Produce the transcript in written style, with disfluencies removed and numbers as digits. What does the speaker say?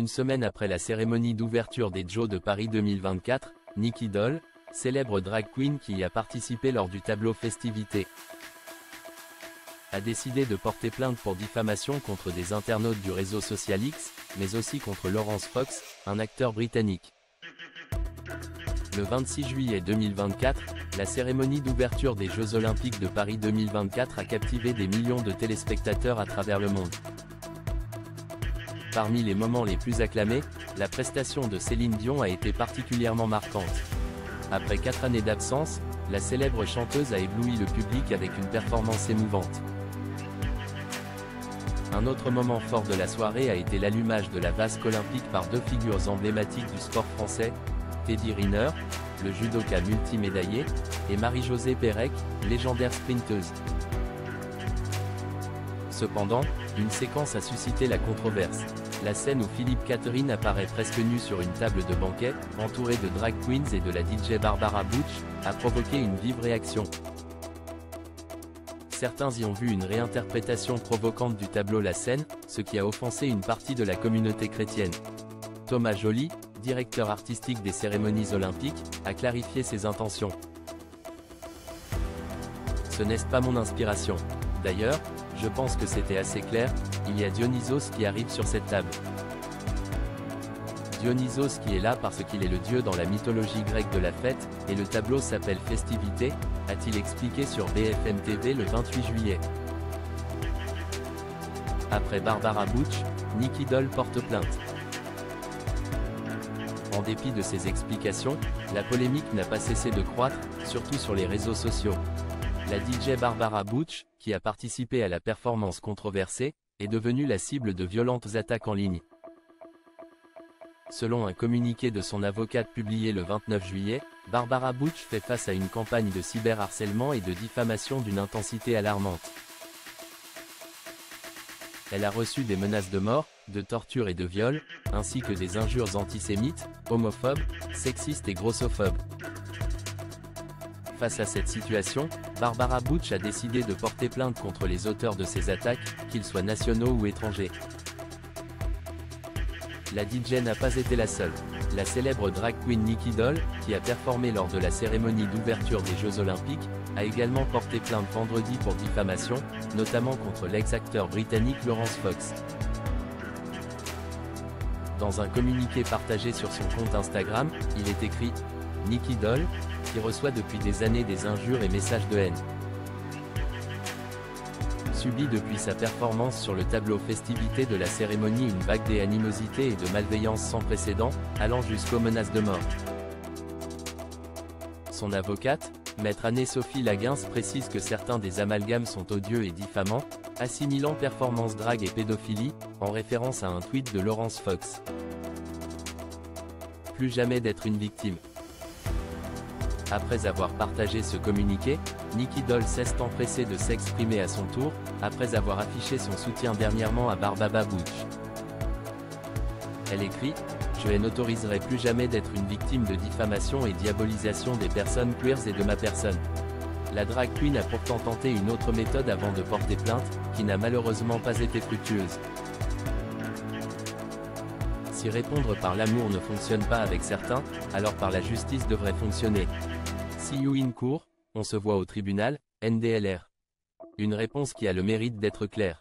Une semaine après la cérémonie d'ouverture des JO de Paris 2024, Nicky Doll, célèbre drag queen qui y a participé lors du tableau Festivités, a décidé de porter plainte pour diffamation contre des internautes du réseau social X, mais aussi contre Laurence Fox, un acteur britannique. Le 26 juillet 2024, la cérémonie d'ouverture des Jeux Olympiques de Paris 2024 a captivé des millions de téléspectateurs à travers le monde. Parmi les moments les plus acclamés, la prestation de Céline Dion a été particulièrement marquante. Après 4 années d'absence, la célèbre chanteuse a ébloui le public avec une performance émouvante. Un autre moment fort de la soirée a été l'allumage de la vasque olympique par deux figures emblématiques du sport français, Teddy Riner, le judoka multimédaillé, et Marie-Josée Pérec, légendaire sprinteuse. Cependant, une séquence a suscité la controverse. La scène où Philippe Catherine apparaît presque nu sur une table de banquet, entouré de drag queens et de la DJ Barbara Butch, a provoqué une vive réaction. Certains y ont vu une réinterprétation provocante du tableau La Scène, ce qui a offensé une partie de la communauté chrétienne. Thomas Joly, directeur artistique des cérémonies olympiques, a clarifié ses intentions. Ce n'est pas mon inspiration. D'ailleurs, je pense que c'était assez clair, il y a Dionysos qui arrive sur cette table. Dionysos qui est là parce qu'il est le dieu dans la mythologie grecque de la fête, et le tableau s'appelle Festivités, a-t-il expliqué sur BFM TV le 28 juillet. Après Barbara Butch, Nicky Doll porte plainte. En dépit de ses explications, la polémique n'a pas cessé de croître, surtout sur les réseaux sociaux. La DJ Barbara Butch, qui a participé à la performance controversée, est devenue la cible de violentes attaques en ligne. Selon un communiqué de son avocate publié le 29 juillet, Barbara Butch fait face à une campagne de cyberharcèlement et de diffamation d'une intensité alarmante. Elle a reçu des menaces de mort, de torture et de viol, ainsi que des injures antisémites, homophobes, sexistes et grossophobes. Face à cette situation, Barbara Butch a décidé de porter plainte contre les auteurs de ces attaques, qu'ils soient nationaux ou étrangers. La DJ n'a pas été la seule. La célèbre drag queen Nicky Doll, qui a performé lors de la cérémonie d'ouverture des Jeux Olympiques, a également porté plainte vendredi pour diffamation, notamment contre l'ex-acteur britannique Laurence Fox. Dans un communiqué partagé sur son compte Instagram, il est écrit « Nicky Doll, qui reçoit depuis des années des injures et messages de haine. Subit depuis sa performance sur le tableau Festivités de la cérémonie une vague d'animosité et de malveillance sans précédent, allant jusqu'aux menaces de mort. » Son avocate, maître Anne-Sophie Laguens précise que certains des amalgames sont odieux et diffamants, assimilant performance drague et pédophilie, en référence à un tweet de Laurence Fox. Plus jamais d'être une victime. Après avoir partagé ce communiqué, Nicky Doll s'est empressée de s'exprimer à son tour, après avoir affiché son soutien dernièrement à Barbara Butch. Elle écrit « Je n'autoriserai plus jamais d'être une victime de diffamation et diabolisation des personnes queers et de ma personne. » La drag queen a pourtant tenté une autre méthode avant de porter plainte, qui n'a malheureusement pas été fructueuse. Si répondre par l'amour ne fonctionne pas avec certains, alors par la justice devrait fonctionner. See you in court, on se voit au tribunal, NDLR. Une réponse qui a le mérite d'être claire.